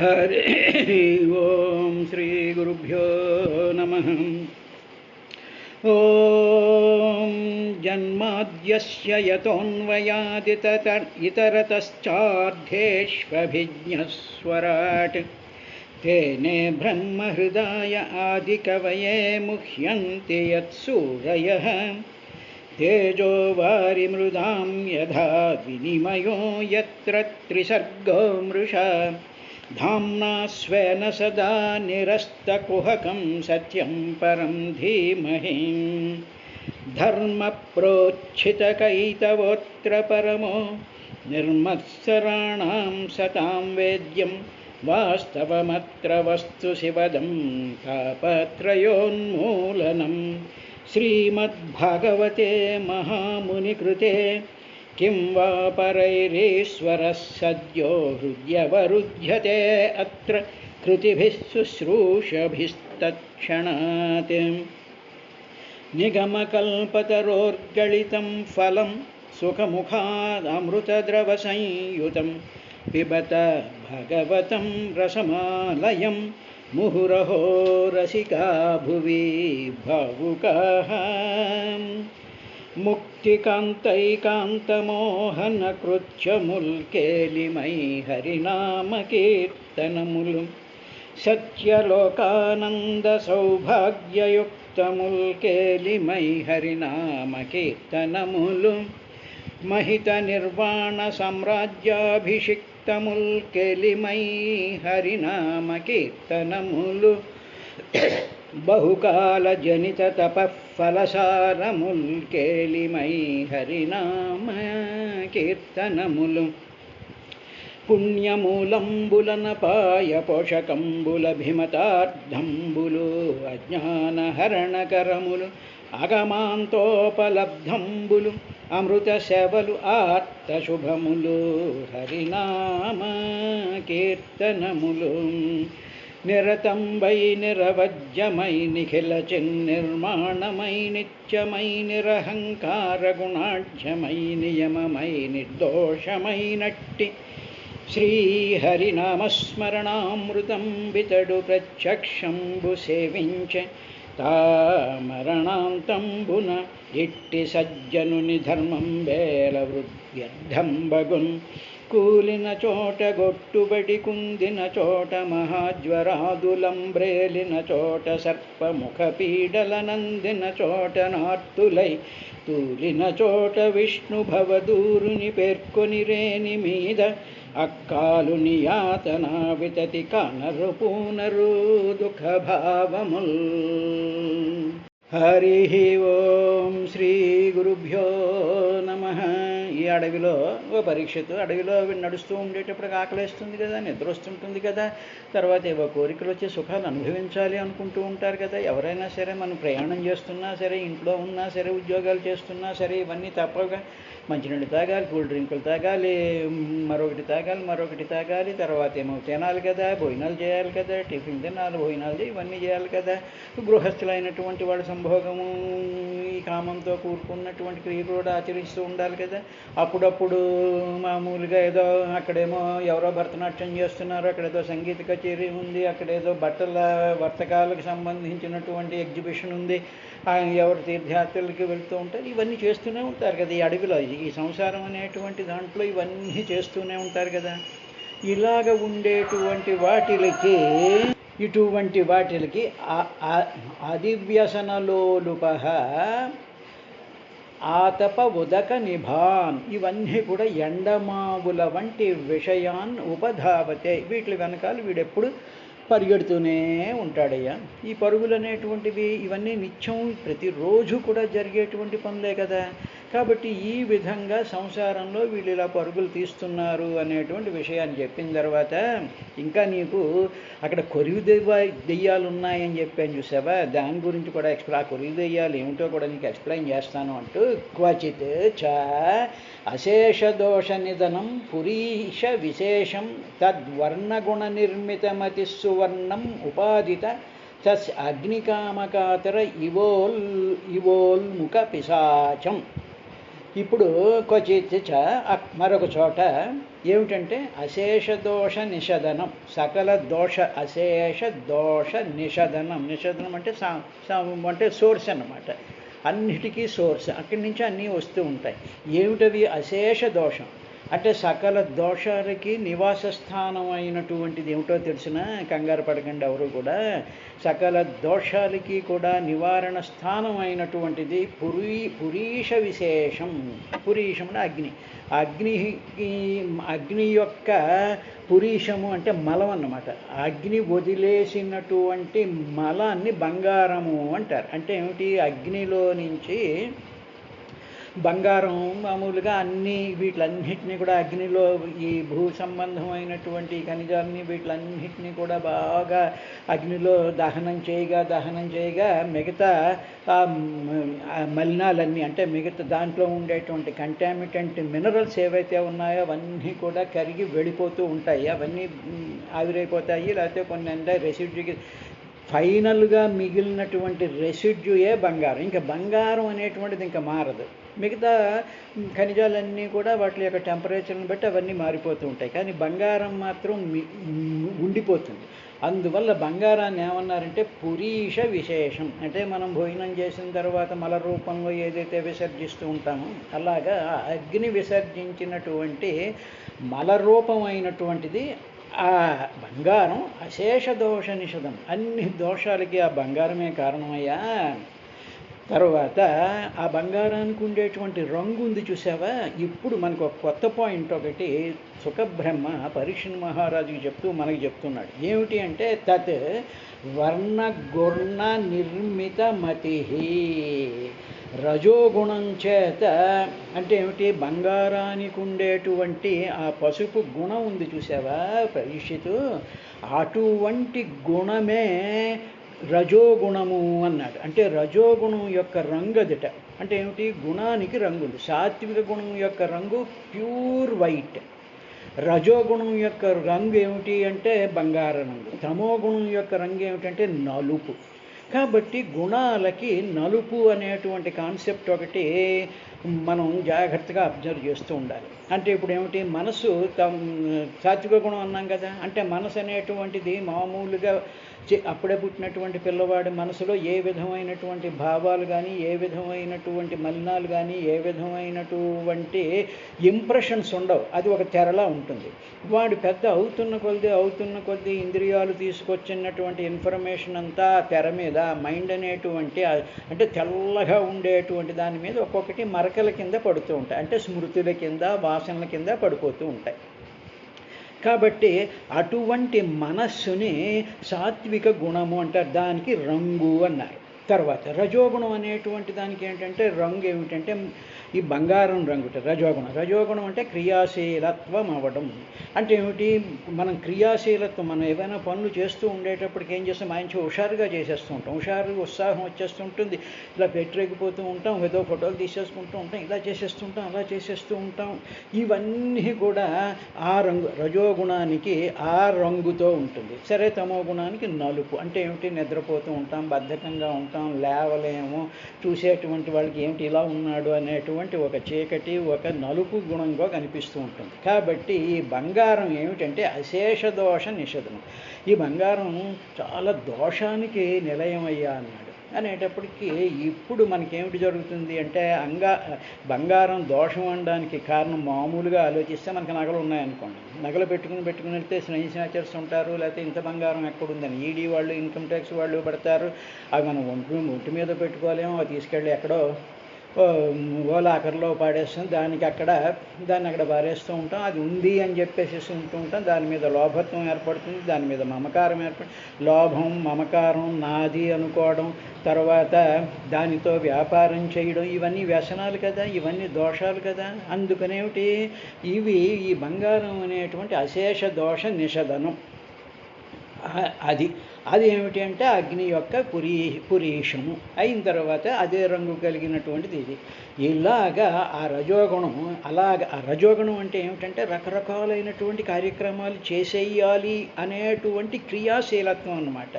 हरि ओम श्री गुरुभ्यो नमः। ओम जन्माद्यस्य यतोऽन्वयादितरतश्चार्थेष्वभिज्ञस्वराट् तेने ब्रह्महृदाय आदिकवये मुह्यन्ति यत्सूरयः तेजो वारिमृदां यथा विनिमयो यत्र त्रिसर्गो मृषा धाम्ना स्वेन सदा निरस्तकुहकं सत्यं परं धीमहि धर्मप्रोच्छितकैतवोऽत्र परमो निर्मत्सराणां सतां वेद्यं वास्तवमत्र वस्तुशिवदं तापत्रयोन्मूलनं श्रीमद्भागवते महामुनिकृते किं वा परैरीश्वरः सद्यो हृद्यवरुध्यते अत्र कृतिभिः शुश्रूषभिस्तत्क्षणात् निगमकल्पतरोर्गलितं फलं सुखमुखादमृतद्रवसंयुतं पिबत भगवतं रसमालयं मुहुरहो रसिका भुवि भावुकाः मुक्तिकान्तैकान्तमोहनकृच्छमुल्केलिमयि हरिनामकीर्तनमुलु सत्यलोकानन्दसौभाग्ययुक्तमुल्केलिमयि हरिनामकीर्तनमुलु महितनिर्वाणसाम्राज्याभिषिक्तमुल्केलिमयि हरिनामकीर्तनमुलु बहुकालजनिततपःफलसारमुल्केलिमयि हरिनामकीर्तनमुलु पुण्यमूलंबुलनपाय पोषకంబులభిమతార్థంబులు అజ్ఞానహరణకరములు అగమాంతోపలబ్ధంబులు అమృత సేవలు ఆర్తశుభములు హరినామ కీర్తనములు నిరతంబై నిరవజ్యమై నిఖిల చిన్నిర్మాణమై నిత్యమై నిరహంకార గుణాఢ్యమై నియమమై నిర్దోషమై నట్టి శ్రీహరినామస్మరణామృతం బితడు ప్రత్యక్షంబు సేవించె తామరణాంతంబున ఇట్టి సజ్జనుని ధర్మం వేల వృద్ధ్యర్థంబగున్ కూలిన చోట గొట్టుబడి కుందిన చోట మహాజ్వరాదులంబ్రేలిన చోట సర్పముఖ పీడల నందిన చోట నార్తులై తూలిన చోట విష్ణు భవదూరుని పేర్కొని రేని మీద అక్కాలుని యాతన వితతి కానరు పూనరు దుఃఖ భావముల్. హరి ఓం శ్రీ గురుభ్యో నమః. ఈ అడవిలో ఓ పరీక్షతో అడవిలో నడుస్తూ ఉండేటప్పుడు ఆకలేస్తుంది కదా, నిద్ర వస్తుంటుంది కదా, తర్వాత ఏవో కోరికలు వచ్చే సుఖాలు అనుభవించాలి అనుకుంటూ ఉంటారు కదా. ఎవరైనా సరే మనం ప్రయాణం చేస్తున్నా సరే, ఇంట్లో ఉన్నా సరే, ఉద్యోగాలు చేస్తున్నా సరే, ఇవన్నీ తప్పగా మంచినీళ్ళు తాగాలి, కూల్ డ్రింకులు తాగాలి, మరొకటి తాగాలి, తర్వాత ఏమో తినాలి కదా, భోజనాలు చేయాలి కదా, టిఫిన్ తినాలి, భోజనాలు ఇవన్నీ చేయాలి కదా. గృహస్థులైనటువంటి వాళ్ళ సంభోగము ఈ కామంతో కూరుకున్నటువంటి క్రియలు కూడా ఆచరిస్తూ ఉండాలి కదా. అప్పుడప్పుడు మామూలుగా ఏదో అక్కడేమో ఎవరో భరతనాట్యం చేస్తున్నారు, అక్కడేదో సంగీత కచేరీ ఉంది, అక్కడేదో బట్టల వర్తకాలకు సంబంధించినటువంటి ఎగ్జిబిషన్ ఉంది, ఎవరు తీర్థయాత్రలకి వెళ్తూ ఉంటారు, ఇవన్నీ చేస్తూనే ఉంటారు కదా. ఈ అడవిలో ఈ సంసారం అనేటువంటి దాంట్లో ఇవన్నీ చేస్తూనే ఉంటారు కదా. ఇలాగ ఉండేటువంటి వాటిలకి అదివ్యసనలోలుపః ఆతప ఉదక నిభాన్ ఇవన్నీ కూడా ఎండమావుల వంటి విషయాన్ ఉపధావతే. వీటి వెనకాల వీడెప్పుడు పరిగెడుతూనే ఉంటాడయ్యా. ఈ పరుగులు అనేటువంటివి ఇవన్నీ నిత్యం ప్రతిరోజు కూడా జరిగేటువంటి పనులే కదా. కాబట్టి ఈ విధంగా సంసారంలో వీళ్ళు ఇలా పరుగులు తీస్తున్నారు అనేటువంటి విషయాన్ని చెప్పిన తర్వాత ఇంకా నీకు అక్కడ కొరివి దెయ్యాలు ఉన్నాయని చెప్పాను చూసావా, దాని గురించి కూడా ఆ కొరివి దెయ్యాలు ఏమిటో కూడా నీకు ఎక్స్ప్లెయిన్ చేస్తాను అంటూ క్వచిత్ చ అశేషదోష నిధనం పురీష విశేషం తద్వర్ణగుణ నిర్మితమతి సువర్ణం ఉపాదిత తస్ అగ్నికామకాతర ఇవోల్ముఖ పిశాచం. ఇప్పుడు క్వచిత్ చ మరొక చోట ఏమిటంటే అశేష దోష నిషదనం, సకల దోష అశేష దోష నిషదనం. నిషదనం అంటే అంటే సోర్స్ అన్నమాట, అన్నిటికీ సోర్స్, అక్కడి నుంచి అన్నీ వస్తూ ఉంటాయి. ఏమిటవి? అశేష దోషం అంటే సకల దోషాలకి నివాస స్థానం అయినటువంటిది ఏమిటో తెలిసిన, కంగారు పడకండి ఎవరు కూడా. సకల దోషాలకి కూడా నివారణ స్థానం అయినటువంటిది పురీష విశేషం. పురీషం అంటే అగ్ని. అగ్ని యొక్క పురీషము అంటే మలం అన్నమాట. అగ్ని వదిలేసినటువంటి మలాన్ని బంగారము అంటారు. అంటే ఏమిటి? అగ్నిలో నుంచి బంగారం మామూలుగా వీటిలన్నిటినీ కూడా అగ్నిలో ఈ భూ సంబంధమైనటువంటి ఖనిజాలని వీటిలన్నిటినీ కూడా బాగా అగ్నిలో దహనం చేయగా మిగతా మలినాలన్నీ అంటే మిగతా దాంట్లో ఉండేటువంటి కంటామినెంట్ మినరల్స్ ఏవైతే ఉన్నాయో అవన్నీ కూడా కరిగి వెళ్ళిపోతూ ఉంటాయి. అవన్నీ ఆవిరైపోతాయి, లేకపోతే కొన్ని అంటే రెసిడ్యూకి ఫైనల్గా మిగిలినటువంటి రెసిడ్యూయే బంగారం. ఇంకా బంగారం అనేటువంటిది ఇంకా మారదు. మిగతా ఖనిజాలన్నీ కూడా వాటి యొక్క టెంపరేచర్ని బట్టి అవన్నీ మారిపోతూ ఉంటాయి, కానీ బంగారం మాత్రం ఉండిపోతుంది. అందువల్ల బంగారాన్ని ఏమన్నారంటే పురీష విశేషం. అంటే మనం భోజనం చేసిన తర్వాత మల రూపంలో ఏదైతే విసర్జిస్తూ ఉంటామో అలాగా అగ్ని విసర్జించినటువంటి మల రూపమైనటువంటిది ఆ బంగారం అశేష దోష నిషదం. అన్ని దోషాలకి ఆ బంగారమే కారణమయ్యా. తర్వాత ఆ బంగారానికి ఉండేటువంటి రంగు ఉంది చూసావా? ఇప్పుడు మనకు ఒక కొత్త పాయింట్ ఒకటి సుఖబ్రహ్మ పరీక్షణ్ మహారాజుకి మనకి చెప్తున్నాడు. ఏమిటి అంటే తత్ వర్ణగుణ నిర్మిత మతి రజోగుణం చేత. అంటే ఏమిటి? బంగారానికి ఉండేటువంటి ఆ పసుపు గుణం ఉంది చూసావా పరీక్షితు, అటువంటి గుణమే రజోగుణము అన్నాడు. అంటే రజోగుణం యొక్క రంగు అదట. అంటే ఏమిటి? గుణానికి రంగు ఉంది. సాత్విక గుణం యొక్క రంగు ప్యూర్ వైట్, రజోగుణం యొక్క రంగు ఏమిటి అంటే బంగారం రంగు, తమోగుణం యొక్క రంగు ఏమిటంటే నలుపు. కాబట్టి గుణాలకి నలుపు అనేటువంటి కాన్సెప్ట్ ఒకటి మనం జాగ్రత్తగా అబ్జర్వ్ చేస్తూ ఉండాలి. అంటే ఇప్పుడు ఏమిటి? మనసు సాత్విక గుణం అన్నాం కదా, అంటే మనసు అనేటువంటిది మామూలుగా అప్పుడే పుట్టినటువంటి పిల్లవాడి మనసులో ఏ విధమైనటువంటి భావాలు కానీ, ఏ విధమైనటువంటి మలినాలు కానీ, ఏ విధమైనటువంటి ఇంప్రెషన్స్ ఉండవు. అది ఒక తెరలా ఉంటుంది. వాడు పెద్ద అవుతున్న కొద్దీ ఇంద్రియాలు తీసుకొచ్చినటువంటి ఇన్ఫర్మేషన్ అంతా తెర మీద, మైండ్ అనేటువంటి అంటే తెల్లగా ఉండేటువంటి దాని మీద ఒక్కొక్కటి మరకల కింద పడుతూ ఉంటాయి. అంటే స్మృతుల కింద, వాసనల కింద పడిపోతూ ఉంటాయి. కాబట్టి అటువంటి మనస్సుని సాత్విక గుణము అంటారు, దానికి రంగు అన్నారు. తర్వాత రజోగుణం అనేటువంటి దానికి ఏంటంటే రంగు ఏమిటంటే ఈ బంగారం రంగుట రజోగుణం అంటే క్రియాశీలత్వం అవ్వడం. అంటే ఏమిటి? మనం క్రియాశీలత్వం, మనం ఏవైనా పనులు చేస్తూ ఉండేటప్పటికి ఏం చేస్తాం? మంచి హుషారుగా చేసేస్తూ ఉంటాం, ఉత్సాహం వచ్చేస్తుంటుంది, ఇలా పెట్టరేగిపోతూ ఉంటాం, ఏదో ఫోటోలు తీసేసుకుంటూ ఉంటాం, ఇలా చేసేస్తుంటాం, అలా చేసేస్తూ ఉంటాం. ఇవన్నీ కూడా ఆ రంగు రజోగుణానికి ఆ రంగుతో ఉంటుంది. సరే, తమో గుణానికి నలుపు. అంటే ఏమిటి? నిద్రపోతూ ఉంటాం, బద్ధకంగా ఉంటాం, లేవలేము, చూసేటువంటి వాళ్ళకి ఏమిటి ఇలా ఉన్నాడు అనేటువంటి ఒక చీకటి, ఒక నలుపు గుణంగా కనిపిస్తూ ఉంటుంది. కాబట్టి ఈ బంగారం ఏమిటంటే అశేష దోష నిషేధనం. ఈ బంగారం చాలా దోషానికి నిలయమయ్యా అన్నాడు. అనేటప్పటికీ ఇప్పుడు మనకేమిటి జరుగుతుంది అంటే బంగారం దోషం అనడానికి కారణం మామూలుగా ఆలోచిస్తే మనకి నగలు ఉన్నాయనుకోండి, నగలు పెట్టుకుని వెళ్తే స్నేహితులు ఉంటారు, లేకపోతే ఇంత బంగారం ఎక్కడుందని ఈడీ వాళ్ళు, ఇన్కమ్ ట్యాక్స్ వాళ్ళు పడతారు. అవి మనం ఒంటి మీద పెట్టుకోలేము, అవి తీసుకెళ్ళి ఎక్కడో ఓలాకర్లో పాడేస్తాం, దాన్ని అక్కడ పారేస్తూ ఉంటాం. అది ఉంది అని చెప్పేసి ఉంటూ ఉంటాం, దాని మీద లోభత్వం ఏర్పడుతుంది, దాని మీద మమకారం లోభం, మమకారం, నాది అనుకోవడం, తర్వాత దానితో వ్యాపారం చేయడం, ఇవన్నీ వ్యసనాలు కదా, ఇవన్నీ దోషాలు కదా. అందుకనేమిటి? ఈ బంగారం అనేటువంటి అశేష దోష నిషేధనం. అది అది ఏమిటి అంటే అగ్ని యొక్క పురీషము అయిన తర్వాత అదే రంగు కలిగినటువంటిది ఇది. ఇలాగా ఆ రజోగుణం, ఆ రజోగుణం అంటే ఏమిటంటే రకరకాలైనటువంటి కార్యక్రమాలు చేసేయాలి అనేటువంటి క్రియాశీలత్వం అన్నమాట.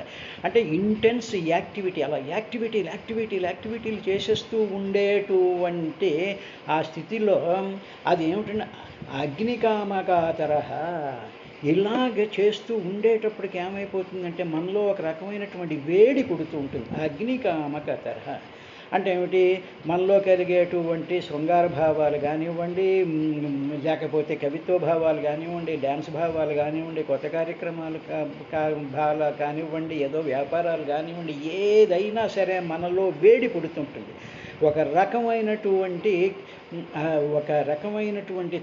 అంటే ఇంటెన్స్ యాక్టివిటీ, అలా యాక్టివిటీలు చేసేస్తూ ఉండేటువంటి ఆ స్థితిలో అది ఏమిటంటే అగ్నికామకాతరహ. ఇలాగ చేస్తూ ఉండేటప్పటికి ఏమైపోతుందంటే మనలో ఒక రకమైనటువంటి వేడి పుడుతూ ఉంటుంది. అగ్నికామకతరహ అంటే ఏమిటి? మనలో కలిగేటువంటి శృంగార భావాలు కానివ్వండి, లేకపోతే కవిత్వ భావాలు కానివ్వండి, డ్యాన్స్ భావాలు కానివ్వండి, కొత్త కార్యక్రమాలు భావాలు కానివ్వండి, ఏదో వ్యాపారాలు కానివ్వండి, ఏదైనా సరే మనలో వేడి పుడుతుంటుంది. ఒక రకమైనటువంటి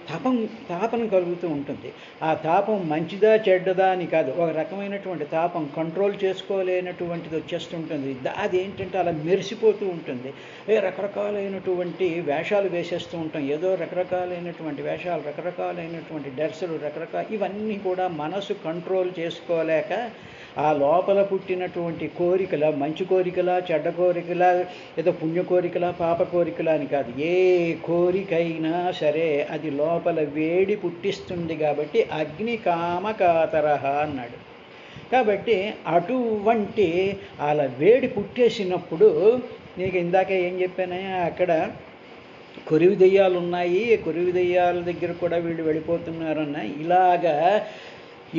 తాపం కలుగుతూ ఉంటుంది. ఆ తాపం మంచిదా చెడ్డదా అని కాదు, ఒక రకమైనటువంటి తాపం కంట్రోల్ చేసుకోలేనటువంటిది వచ్చేస్తుంటుంది. అదేంటంటే అలా మెరిసిపోతూ ఉంటుంది. రకరకాలైనటువంటి వేషాలు వేసేస్తూ ఉంటాం, ఏదో రకరకాలైనటువంటి వేషాలు, రకరకాలైనటువంటి డ్రెస్సులు, ఇవన్నీ కూడా మనసు కంట్రోల్ చేసుకోలేక ఆ లోపల పుట్టినటువంటి కోరికల, మంచి కోరికల, చెడ్డ కోరికల, ఏదో పుణ్య కోరికల, పాప కోరికల అని కాదు, ఏ కోరికైనా సరే అది లోపల వేడి పుట్టిస్తుంది. కాబట్టి అగ్ని కామకాతరహ అన్నాడు. కాబట్టి అటువంటి అలా వేడి పుట్టేసినప్పుడు నీకు ఇందాక ఏం చెప్పానయ్యా, అక్కడ కొరివి దెయ్యాలు ఉన్నాయి, కొరివి దెయ్యాల దగ్గర కూడా వీళ్ళు వెళ్ళిపోతున్నారన్న.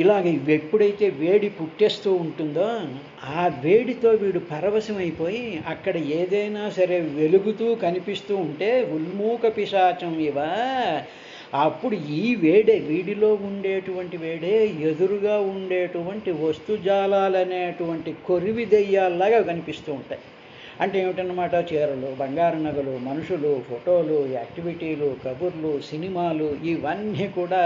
ఇలాగ ఎప్పుడైతే వేడి పుట్టేస్తూ ఉంటుందో ఆ వేడితో వీడు పరవశమైపోయి అక్కడ ఏదైనా సరే వెలుగుతూ కనిపిస్తూ ఉంటే ఉల్మూక పిశాచం ఇవ, అప్పుడు ఈ వీడిలో ఉండేటువంటి వేడే ఎదురుగా ఉండేటువంటి వస్తుజాలాలనేటువంటి కొరివి దెయ్యాల్లాగా కనిపిస్తూ ఉంటాయి. అంటే ఏమిటన్నమాట? చీరలు, బంగారు నగలు, మనుషులు, ఫోటోలు, యాక్టివిటీలు, కబుర్లు, సినిమాలు, ఇవన్నీ కూడా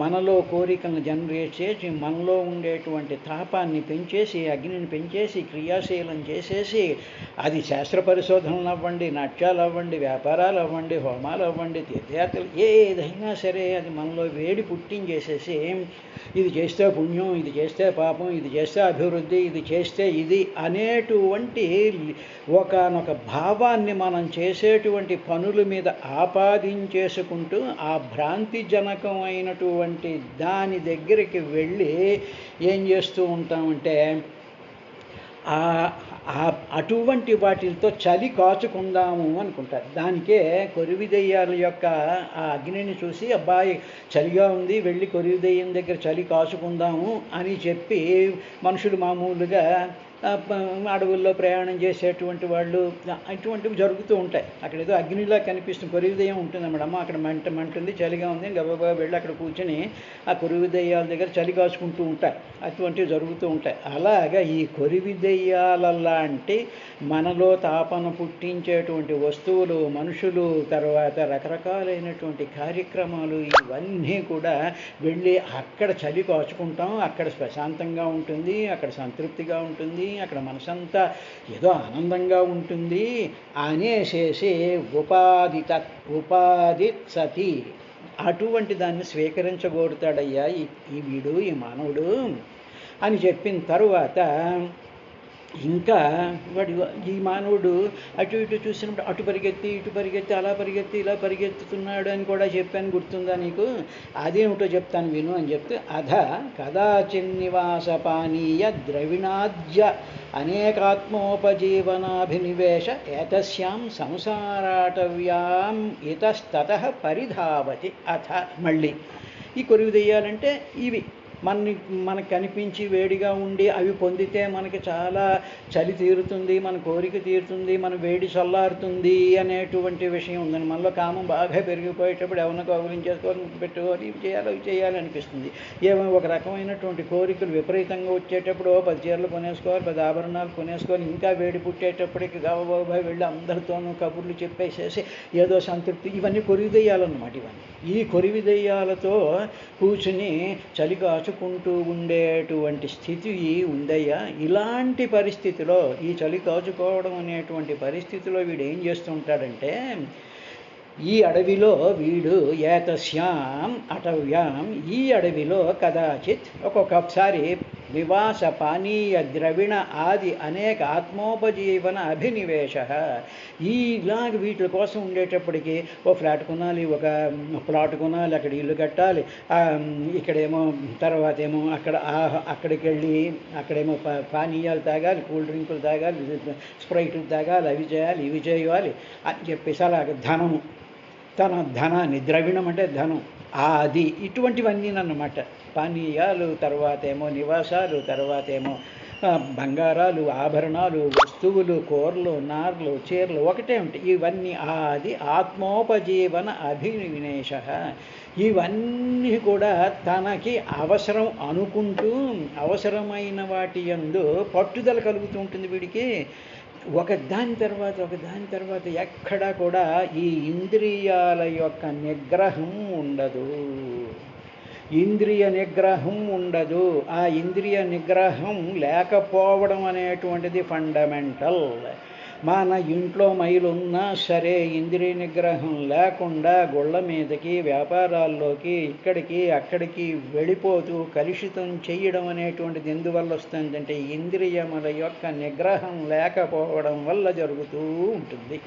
మనలో కోరికలను జనరేట్ చేసి మనలో ఉండేటువంటి తాపాన్ని పెంచేసి, అగ్నిని పెంచేసి, క్రియాశీలం చేసేసి, అది శాస్త్ర పరిశోధనలు అవ్వండి, నాట్యాలు అవ్వండి, వ్యాపారాలు అవ్వండి, హోమాలు అవ్వండి, తీర్థయాత్రలు, ఏదైనా సరే అది మనలో వేడి పుట్టించేసేసి ఇది చేస్తే పుణ్యం, ఇది చేస్తే పాపం, ఇది చేస్తే అభివృద్ధి, ఇది చేస్తే ఇది అనేటువంటి ఒకానొక భావాన్ని మనం చేసేటువంటి పనుల మీద ఆపాదించేసుకుంటూ ఆ భ్రాంతిజనకమైనటువంటి దాని దగ్గరికి వెళ్ళి ఏం చేస్తూ ఉంటామంటే అటువంటి వాటితో చలి కాచుకుందాము అనుకుంటారు. దానికే కొరివి దెయ్యాల యొక్క ఆ అగ్నిని చూసి అబ్బాయి చలిగా ఉంది, వెళ్ళి కొరివి దెయ్యం దగ్గర చలి కాచుకుందాము అని చెప్పి మనుషులు మామూలుగా అడవుల్లో ప్రయాణం చేసేటువంటి వాళ్ళు అటువంటివి జరుగుతూ ఉంటాయి. అక్కడ ఏదో అగ్నిలా కనిపిస్తుంది, కొరివి దెయ్యం ఉంటుందన్నమాట. అమ్మ అక్కడ మంటుంది, చలిగా ఉంది, గబగబా వెళ్ళి అక్కడ కూర్చొని ఆ కొరివి దెయ్యాల దగ్గర చలి కాచుకుంటూ ఉంటాయి. అటువంటివి జరుగుతూ ఉంటాయి. అలాగా ఈ కొరివి దెయ్యాలలాంటి మనలో తాపన పుట్టించేటువంటి వస్తువులు, మనుషులు, తర్వాత రకరకాలైనటువంటి కార్యక్రమాలు, ఇవన్నీ కూడా వెళ్ళి అక్కడ చలి కాచుకుంటాం. అక్కడ ప్రశాంతంగా ఉంటుంది, అక్కడ సంతృప్తిగా ఉంటుంది, అక్కడ మనసంతా ఏదో ఆనందంగా ఉంటుంది అనేసేసి ఉపాధి సతి అటువంటి దాన్ని స్వీకరించగోరుతాడయ్యా ఈ మానవుడు అని చెప్పిన తరువాత ఇంకా ఈ మానవుడు అటు ఇటు చూసినప్పుడు అటు పరిగెత్తి ఇటు పరిగెత్తి అలా పరిగెత్తి ఇలా పరిగెత్తుతున్నాడు అని కూడా చెప్పాను, గుర్తుందా నీకు? అదేమిటో చెప్తాను విను అని చెప్తే కదాచిన్నివాస పానీయ ద్రవిణాద్య అనేకాత్మోపజీవనాభినివేశ ఏతస్యాం సంసారాటవ్యాం ఇతస్తతః పరిధావతి. మళ్ళీ ఈ కొరివి దెయ్యాలంటే ఇవి మనకు కనిపించి వేడిగా ఉండి అవి పొందితే మనకి చాలా చలి తీరుతుంది, మన కోరిక తీరుతుంది, మన వేడి చల్లారుతుంది అనేటువంటి విషయం ఉందని. మనలో కామం బాగా పెరిగిపోయేటప్పుడు ఎవరినో కౌగిలించేసుకోవాలి, పెట్టుకోవాలి, ఇవి చేయాలి అనిపిస్తుంది. ఏమో ఒక రకమైనటువంటి కోరికలు విపరీతంగా వచ్చేటప్పుడు 10 చీరలు కొనేసుకోవాలి, 10 ఆభరణాలు కొనేసుకోవాలి. ఇంకా వేడి పుట్టేటప్పటికి గబగబా వెళ్ళి అందరితోనూ కబుర్లు చెప్పేసేసి ఏదో సంతృప్తి, ఇవన్నీ కొరివి దెయ్యాలన్నమాట. ఇవన్నీ ఈ కొరివి దెయ్యాలతో కూర్చుని చలి కాచుకుంటూ ఉండేటువంటి స్థితి ఉందయ్యా. ఇలాంటి పరిస్థితిలో ఈ చలి కాచుకోవడం అనేటువంటి పరిస్థితిలో వీడు ఏం చేస్తుంటాడంటే ఈ అడవిలో వీడు ఏతస్యాం అటవ్యాం ఈ అడవిలో కదాచిత్ ఒక్కొక్కసారి నివాస పానీయ ద్రవిణ ఆది అనేక ఆత్మోపజీవన అభినివేశ. ఇలాగ వీటి కోసం ఉండేటప్పటికి ఓ ఫ్లాట్ కొనాలి, ఒక ప్లాట్ కొనాలి, అక్కడ ఇల్లు కట్టాలి, ఇక్కడేమో తర్వాత ఏమో అక్కడికి వెళ్ళి అక్కడేమో పానీయాలు తాగాలి, కూల్ డ్రింకులు తాగాలి, స్ప్రైట్లు తాగాలి, అవి చేయాలి ఇవి చేయాలి అని చెప్పేసి అలాగ ధనము, తన ధనాన్ని, ద్రవిణం అంటే ధనం, ఆది ఇటువంటివన్నీ అన్నమాట. పానీయాలు, తర్వాత ఏమో నివాసాలు, తర్వాత ఏమో బంగారాలు, ఆభరణాలు, వస్తువులు, కూరలు, నార్లు, చీరలు ఒకటే ఉంటాయి. ఇవన్నీ ఆది ఆత్మోపజీవన అభినివేశ. ఇవన్నీ కూడా తనకి అవసరం అనుకుంటూ అవసరమైన వాటి యందు పట్టుదల కలుగుతూ ఉంటుంది వీడికి. ఒకదాని తర్వాత ఎక్కడా కూడా ఈ ఇంద్రియాల యొక్క నిగ్రహం ఉండదు, ఇంద్రియ నిగ్రహం ఉండదు. ఆ ఇంద్రియ నిగ్రహం లేకపోవడం అనేటువంటిది ఫండమెంటల్. మన ఇంట్లో మైలున్నా సరే ఇంద్రియ నిగ్రహం లేకుండా గుళ్ళ మీదకి, వ్యాపారాల్లోకి, ఇక్కడికి అక్కడికి వెళ్ళిపోతూ కలుషితం చేయడం అనేటువంటిది ఎందువల్ల వస్తుందంటే ఇంద్రియముల యొక్క నిగ్రహం లేకపోవడం వల్ల జరుగుతూ ఉంటుంది.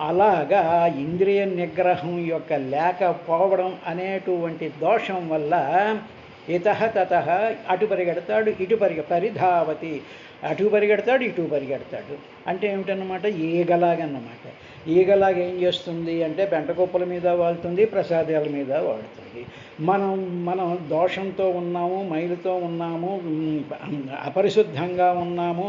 అలాగా ఇంద్రియ నిగ్రహం యొక్క లేకపోవడం అనేటువంటి దోషం వల్ల ఇతః తతః అటు పరిగెడతాడు, ఇటు పరిధావతి, అటు పరిగెడతాడు, ఇటు పరిగెడతాడు. అంటే ఏమిటన్నమాట, ఈగలాగన్నమాట. ఈగలాగా ఏం చేస్తుంది అంటే పెంటకుప్పల మీద వాళ్తుంది, ప్రసాదాల మీద వాడుతుంది. మనం దోషంతో ఉన్నాము, మైలుతో ఉన్నాము, అపరిశుద్ధంగా ఉన్నాము,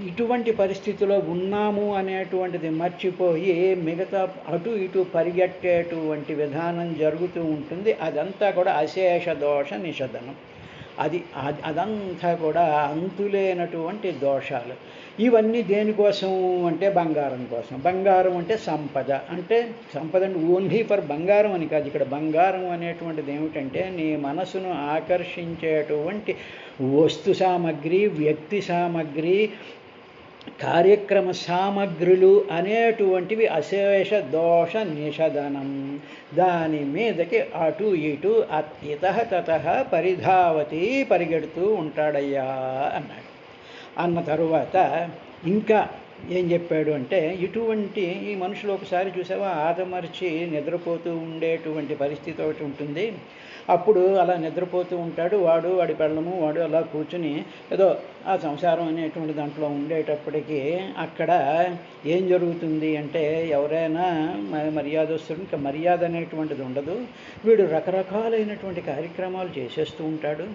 ఇటువంటి పరిస్థితిలో ఉన్నాము అనేటువంటిది మర్చిపోయి మిగతా అటు ఇటు పరిగెట్టేటువంటి విధానం జరుగుతూ ఉంటుంది. అదంతా కూడా అశేష దోష నిషధనం. అదంతా కూడా అంతులేనటువంటి దోషాలు. ఇవన్నీ దేనికోసం అంటే బంగారం కోసం. బంగారం అంటే సంపద, అంటే ఓన్లీ ఫర్ బంగారం అని కాదు. ఇక్కడ బంగారం అనేటువంటిది ఏమిటంటే నీ మనసును ఆకర్షించేటువంటి వస్తు సామగ్రి, వ్యక్తి సామగ్రి, కార్యక్రమ సామగ్రులు అనేటువంటివి అశేష దోష నిషధనం. దాని మీదకి అటు ఇటు ఇతః తతః పరిధావతి, పరిగెడుతూ ఉంటాడయ్యా అన్నాడు. అన్న తరువాత ఇంకా ఏం చెప్పాడు అంటే ఇటువంటి ఈ మనుషులు ఒకసారి చూసావా ఆదమర్చి నిద్రపోతూ ఉండేటువంటి పరిస్థితి ఒకటి ఉంటుంది. అప్పుడు అలా నిద్రపోతూ ఉంటాడు వాడి పెళ్ళము, వాడు అలా కూర్చుని ఏదో ఆ సంసారం అనేటువంటి దాంట్లో ఉండేటప్పటికీ అక్కడ ఏం జరుగుతుంది అంటే ఎవరైనా మర్యాదస్తుడు, ఇంకా మర్యాద అనేటువంటిది ఉండదు. వీడు రకరకాలైనటువంటి కార్యక్రమాలు చేసేస్తూ ఉంటాడు.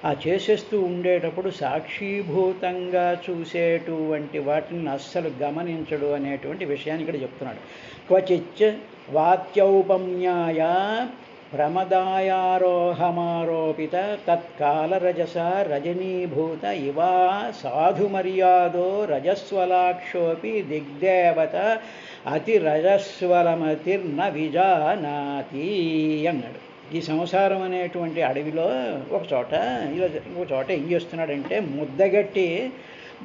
ఆ చేసేస్తూ ఉండేటప్పుడు సాక్షిభూతంగా చూసేటువంటి వాటిని అస్సలు గమనించడు అనేటువంటి విషయాన్ని ఇక్కడ చెప్తున్నాడు. క్వచిచ్చ వాత్యౌపమ్యాయ ప్రమదాయారోహమారోపిత తత్కాలరజస రజనీభూత ఇవా సాధుమర్యాదో రజస్వలాక్షోపి దిగ్దేవత అతి రజస్వలమతిర్న విజానాతి అన్నాడు. ఈ సంసారం అనేటువంటి అడవిలో ఒక చోట ఏం చేస్తున్నాడంటే ముద్దగట్టి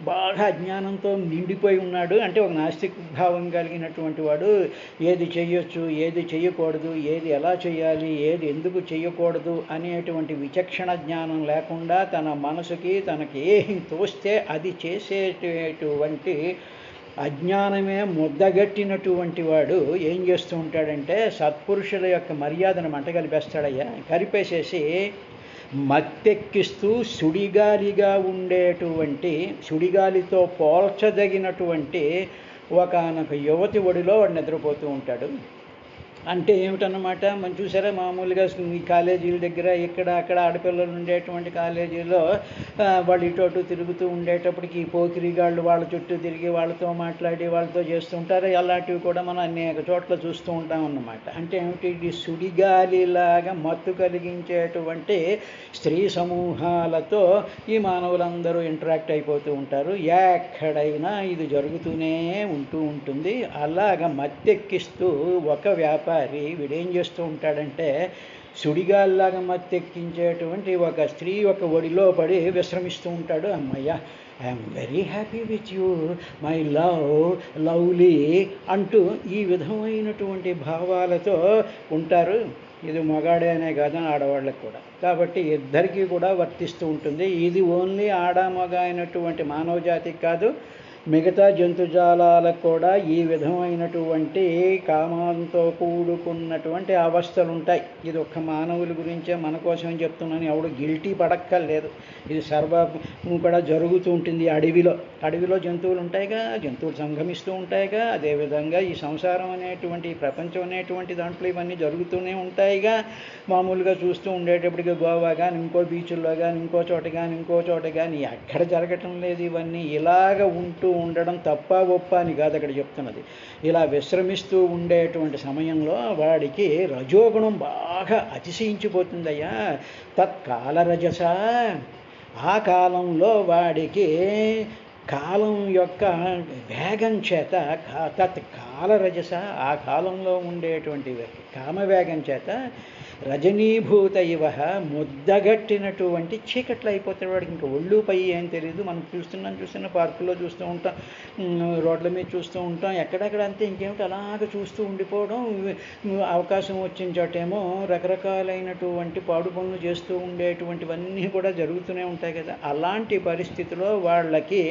బాగా అజ్ఞానంతో నిండిపోయి ఉన్నాడు. అంటే ఒక నాస్తిక భావం కలిగినటువంటి వాడు ఏది చేయొచ్చు, ఏది చేయకూడదు, ఏది ఎలా చేయాలి, ఏది ఎందుకు చేయకూడదు అనేటువంటి విచక్షణ జ్ఞానం లేకుండా తన మనసుకి తనకి ఏం తోస్తే అది చేసేటువంటి అజ్ఞానమే ముద్దగట్టినటువంటి వాడు ఏం చేస్తూ ఉంటాడంటే సత్పురుషుల యొక్క మర్యాదను మంటగలిపేస్తాడయ్యా. కలిపేసేసి మత్తెక్కిస్తూ సుడిగాలిగా ఉండేటువంటి, సుడిగాలితో పోల్చదగినటువంటి ఒకానొక యువతి ఒడిలో వాడు నిద్రపోతూ ఉంటాడు. అంటే ఏమిటన్నమాట, మనం చూసారా మామూలుగా ఈ కాలేజీల దగ్గర ఇక్కడ అక్కడ ఆడపిల్లలు ఉండేటువంటి కాలేజీలో వాళ్ళు ఇటు అటు తిరుగుతూ ఉండేటప్పటికి ఈ పోకిరిగాళ్ళు వాళ్ళ చుట్టూ తిరిగి వాళ్ళతో మాట్లాడి వాళ్ళతో చేస్తూ ఉంటారు. అలాంటివి కూడా మనం అనేక చోట్ల చూస్తూ ఉంటాం అన్నమాట. అంటే ఏమిటి, ఇది సుడిగాలిలాగా మత్తు కలిగించేటువంటి స్త్రీ సమూహాలతో ఈ మానవులందరూ ఇంటరాక్ట్ అయిపోతూ ఉంటారు. ఎక్కడైనా ఇది జరుగుతూనే ఉంటుంది. అలాగ మత్తెక్కిస్తూ ఒక వ్యాపారి వీడేం చేస్తూ ఉంటాడంటే సుడిగాల్లాగా మత్తెక్కించేటువంటి ఒక స్త్రీ ఒక ఒడిలో పడి విశ్రమిస్తూ ఉంటాడు. అమ్మయ్య, I'm very happy with you my lovely అంటూ ఈ విధమైనటువంటి భావాలతో ఉంటారు. ఇది మగాడే అనే కాదు, ఆడవాళ్ళకి కూడా. కాబట్టి ఇద్దరికీ కూడా వర్తిస్తూ ఉంటుంది. ఇది ఓన్లీ ఆడ మగ అయినటువంటి మానవ జాతికి కాదు, మిగతా జంతుజాలాలకు కూడా ఈ విధమైనటువంటి కామంతో కూడుకున్నటువంటి అవస్థలు ఉంటాయి. ఇది ఒక్క మానవుల గురించే, మన కోసం చెప్తున్నాను, ఎవడు గిల్టీ పడక్కర్లేదు. ఇది సర్వము కూడా జరుగుతూ ఉంటుంది. అడవిలో జంతువులు ఉంటాయిగా, జంతువులు సంగమిస్తూ ఉంటాయిగా. అదేవిధంగా ఈ సంసారం అనేటువంటి, ఈ ప్రపంచం అనేటువంటి దాంట్లో ఇవన్నీ జరుగుతూనే ఉంటాయిగా. మామూలుగా చూస్తూ ఉండేటప్పటికి గోవా కానీ, ఇంకో బీచ్ల్లో కానీ, ఇంకో చోట కానీ ఎక్కడ జరగటం లేదు. ఇవన్నీ ఇలాగ ఉంటూ ఉండడం తప్ప ఒప్ప అని కాదు అక్కడ చెప్తున్నది. ఇలా విశ్రమిస్తూ ఉండేటువంటి సమయంలో వాడికి రజోగుణం బాగా అతిశయించిపోతుందయ్యా. తత్కాల రజస, ఆ కాలంలో వాడికి కాలం యొక్క వేగం చేత, తత్కాల రజస, ఆ కాలంలో ఉండేటువంటి కామవేగం చేత రజనీభూత ఇవ, ముద్దగట్టినటువంటి చీకట్లు అయిపోతాడు వాడికి. ఇంకా ఒళ్ళు పై ఏం తెలియదు. మనం చూస్తున్న పార్కుల్లో చూస్తూ ఉంటాం, రోడ్ల మీద చూస్తూ ఉంటాం, ఎక్కడెక్కడ అంతే. ఇంకేమిటి అలాగ చూస్తూ ఉండిపోవడం. అవకాశం వచ్చిన చోటేమో రకరకాలైనటువంటి పాడు పనులు చేస్తూ ఉండేటువంటివన్నీ కూడా జరుగుతూనే ఉంటాయి కదా. అలాంటి పరిస్థితిలో వాళ్ళకి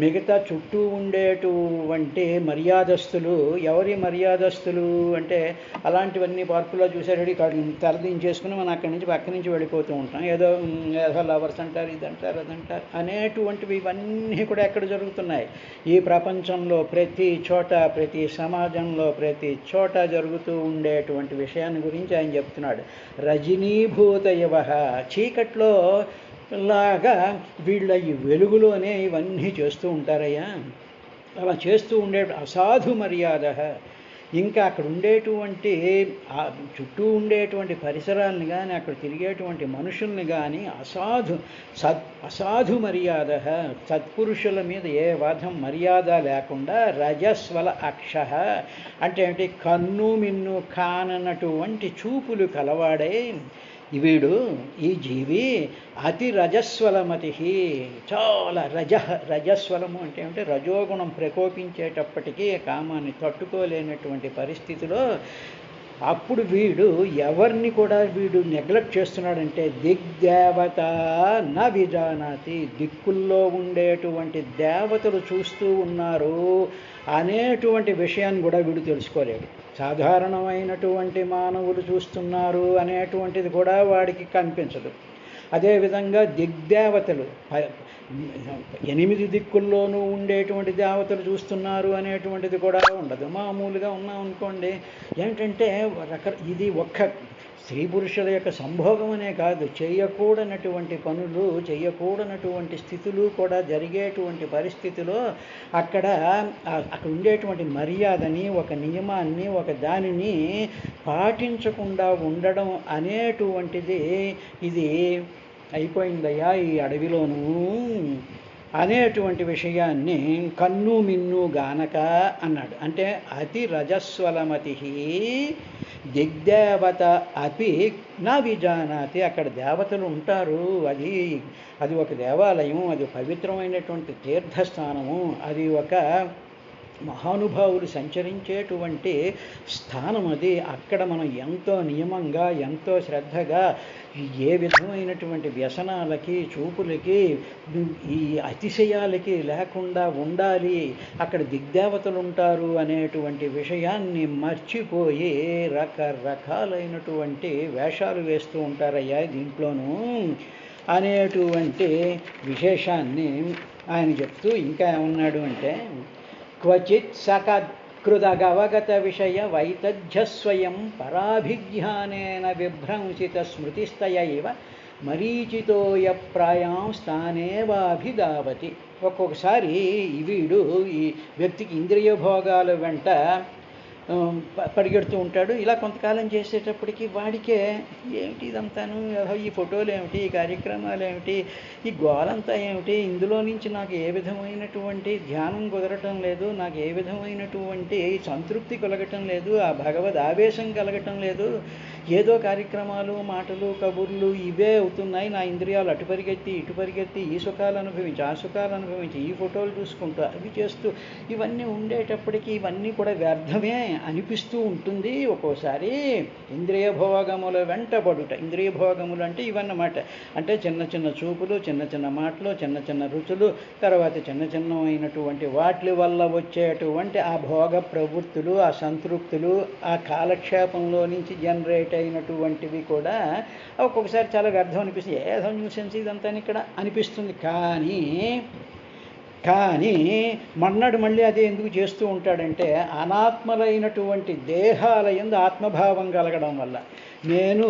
మిగతా చుట్టూ ఉండేటువంటి మర్యాదస్తులు, ఎవరి మర్యాదస్తులు అంటే, అలాంటివన్నీ పార్కులో చూసేటప్పుడు తలదించేసుకుని మనం అక్కడి నుంచి పక్క నుంచి వెళ్ళిపోతూ ఉంటాం. ఏదో లవర్స్ అంటారు, ఇదంటారు, అదంటారు అనేటువంటివి ఇవన్నీ కూడా ఎక్కడ జరుగుతున్నాయి? ఈ ప్రపంచంలో ప్రతి చోట, ప్రతి సమాజంలో ప్రతి చోట జరుగుతూ ఉండేటువంటి విషయాన్ని గురించి ఆయన చెప్తున్నాడు. రజనీభూత యువ, చీకట్లో లాగా వీళ్ళ ఈ వెలుగులోనే ఇవన్నీ చేస్తూ ఉంటారయ్యా. అలా చేస్తూ ఉండే అసాధు మర్యాద. ఇంకా అక్కడ ఉండేటువంటి చుట్టూ ఉండేటువంటి పరిసరాలని కానీ, అక్కడ తిరిగేటువంటి మనుషుల్ని కానీ అసాధు మర్యాద, సత్పురుషుల మీద ఏ వాదం మర్యాద లేకుండా, రజస్వల అక్ష అంటే ఏంటి? కన్ను మిన్ను కానన్నటువంటి చూపులు కలవాడే వీడు, ఈ జీవి అతి రజస్వలమతి, చాలా రజస్వలము అంటే ఏమిటంటే రజోగుణం ప్రకోపించేటప్పటికీ కామాన్ని తట్టుకోలేనటువంటి పరిస్థితిలో అప్పుడు వీడు ఎవరిని కూడా వీడు నెగ్లెక్ట్ చేస్తున్నాడంటే, దిగ్దేవత న విజానాతి, దిక్కుల్లో ఉండేటువంటి దేవతలు చూస్తూ ఉన్నారు అనేటువంటి విషయాన్ని కూడా వీడు తెలుసుకోలేడు. సాధారణమైనటువంటి మానవులు చూస్తున్నారు అనేటువంటిది కూడా వాడికి కనిపించదు. అదేవిధంగా దిగ్దేవతలు, 8 దిక్కుల్లోనూ ఉండేటువంటి దేవతలు చూస్తున్నారు అనేటువంటిది కూడా ఉండదు. మామూలుగా ఉన్నాం అనుకోండి, ఏంటంటే ఇది ఒక్క స్త్రీ పురుషుల యొక్క సంభోగం అనే కాదు, చేయకూడనటువంటి పనులు, చేయకూడనటువంటి స్థితులు కూడా జరిగేటువంటి పరిస్థితిలో అక్కడ ఉండేటువంటి మర్యాదని, ఒక నియమాన్ని, ఒక దానిని పాటించకుండా ఉండడం అనేటువంటిది ఇది అయిపోయిందయ్యా ఈ అడవిలోనూ అనేటువంటి విషయాన్ని కన్ను మిన్ను గానక అన్నాడు. అంటే అతి రజస్వలమతి దిగ్దేవత అపి నా విజానాతి, అక్కడ దేవతలు ఉంటారు, అది ఒక దేవాలయం, అది పవిత్రమైనటువంటి తీర్థస్థానము, అది ఒక మహానుభావులు సంచరించేటువంటి స్థానం. అది అక్కడ మనం ఎంతో నియమంగా, ఎంతో శ్రద్ధగా, ఏ విధమైనటువంటి వ్యసనాలకి, చూపులకి, ఈ అతిశయాలకి లేకుండా ఉండాలి. అక్కడ దిగ్దేవతలు ఉంటారు అనేటువంటి విషయాన్ని మర్చిపోయి రకరకాలైనటువంటి వేషాలు వేస్తూ ఉంటారయ్యా దీంట్లోనూ అనేటువంటి విశేషాన్ని ఆయన చెప్తూ ఇంకా ఏమన్నాడు అంటే, క్వచిత్ సకృదగవగత విషయ వైతజ్యస్వయం పరాభిజ్ఞానేన విభ్రంసిత స్మృతిస్తయైవ మరీచితోయ ప్రాయాం స్థానేవాభిధావతి. ఒక్కొక్కసారి వీడు ఈ వ్యక్తికి ఇంద్రియ భోగాల వెంట పరిగెడుతూ ఉంటాడు. ఇలా కొంతకాలం చేసేటప్పటికి వాడికే ఏమిటి ఇదంతాను, ఈ ఫోటోలు ఏమిటి, ఈ కార్యక్రమాలు ఏమిటి, ఈ గోలంతా ఏమిటి, ఇందులో నుంచి నాకు ఏ విధమైనటువంటి ధ్యానం కుదరటం లేదు, నాకు ఏ విధమైనటువంటి సంతృప్తి కలగటం లేదు, ఆ భగవద్ ఆవేశం కలగటం లేదు, ఏదో కార్యక్రమాలు, మాటలు, కబుర్లు ఇవే అవుతున్నాయి. నా ఇంద్రియాలు అటు పరిగెత్తి ఇటు పరిగెత్తి ఈ సుఖాలు అనుభవించి ఆ సుఖాలు అనుభవించి ఈ ఫోటోలు చూసుకుంటూ అవి చేస్తూ ఇవన్నీ ఉండేటప్పటికీ ఇవన్నీ కూడా వ్యర్థమే. అనిపిస్తూ ఉంటుంది. ఒక్కోసారి ఇంద్రియ భోగముల వెంటబడుట. ఇంద్రియ భోగములు అంటే ఇవన్నమాట. అంటే చిన్న చిన్న చూపులు, చిన్న చిన్న మాటలు, చిన్న చిన్న రుచులు, తర్వాత చిన్న చిన్నమైనటువంటి వాటి వల్ల వచ్చేటువంటి ఆ భోగ ప్రవృత్తులు, ఆ సంతృప్తులు, ఆ కాలక్షేపంలో నుంచి జనరేట్ అయినటువంటివి కూడా ఒక్కొక్కసారి చాలా వ్యర్థం అనిపిస్తుంది. ఏదో న్యూసెన్స్ ఇదంతా ఇక్కడ అనిపిస్తుంది. కానీ మన్నాడు మళ్ళీ అదే ఎందుకు చేస్తూ ఉంటాడంటే అనాత్మలైనటువంటి దేహాల యందు ఆత్మభావం కలగడం వల్ల నేను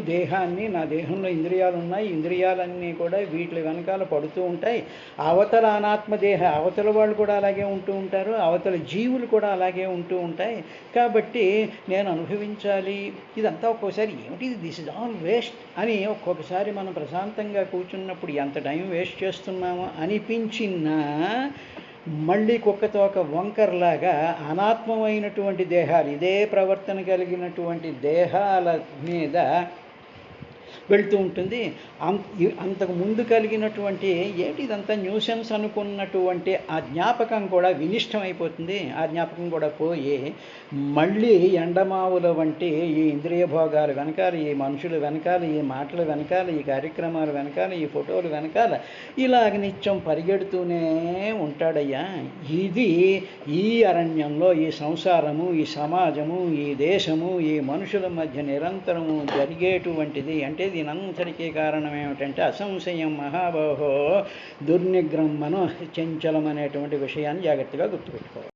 దేహాన్ని, నా దేహంలో ఇంద్రియాలు ఉన్నాయి, ఇంద్రియాలన్నీ కూడా వీటి వెనకాల పడుతూ ఉంటాయి. అవతల అనాత్మ దేహ అవతల వాళ్ళు కూడా అలాగే ఉంటూ ఉంటారు, అవతల జీవులు కూడా అలాగే ఉంటూ ఉంటాయి. కాబట్టి నేను అనుభవించాలి. ఇదంతా ఒక్కోసారి ఏమిటి, దిస్ ఇస్ ఆల్ వేస్ట్ అని ఒక్కొక్కసారి మనం ప్రశాంతంగా కూర్చున్నప్పుడు ఎంత టైం వేస్ట్ చేస్తున్నామో అనిపించినా మళ్ళీ కుక్కతోక వంకర్లాగా అనాత్మమైనటువంటి దేహాలు, ఇదే ప్రవర్తన కలిగినటువంటి దేహాల మీద వెళ్తూ ఉంటుంది. అంతకు ముందు కలిగినటువంటి ఏమిటి ఇదంతా న్యూసెన్స్ అనుకున్నటువంటి ఆ జ్ఞాపకం కూడా వినిష్టమైపోతుంది. ఆ జ్ఞాపకం కూడా పోయి మళ్ళీ ఎండమావుల వంటి ఈ ఇంద్రియ భోగాలు వెనకాల, ఈ మనుషుల వెనకాల, ఈ మాటల వెనకాల, ఈ కార్యక్రమాల వెనకాల, ఈ ఫోటోలు వెనకాల ఇలాగ నిత్యం పరిగెడుతూనే ఉంటాడయ్యా. ఇది ఈ అరణ్యంలో, ఈ సంసారము, ఈ సమాజము, ఈ దేశము, ఈ మనుషుల మధ్య నిరంతరము జరిగేటువంటిది. అంటే దీనంతటికీ కారణం ఏమిటంటే అసంశయం మహాబాహో దుర్నిగ్రహం మనో చంచలం అనేటువంటి విషయాన్ని జాగ్రత్తగా గుర్తుపెట్టుకోవాలి.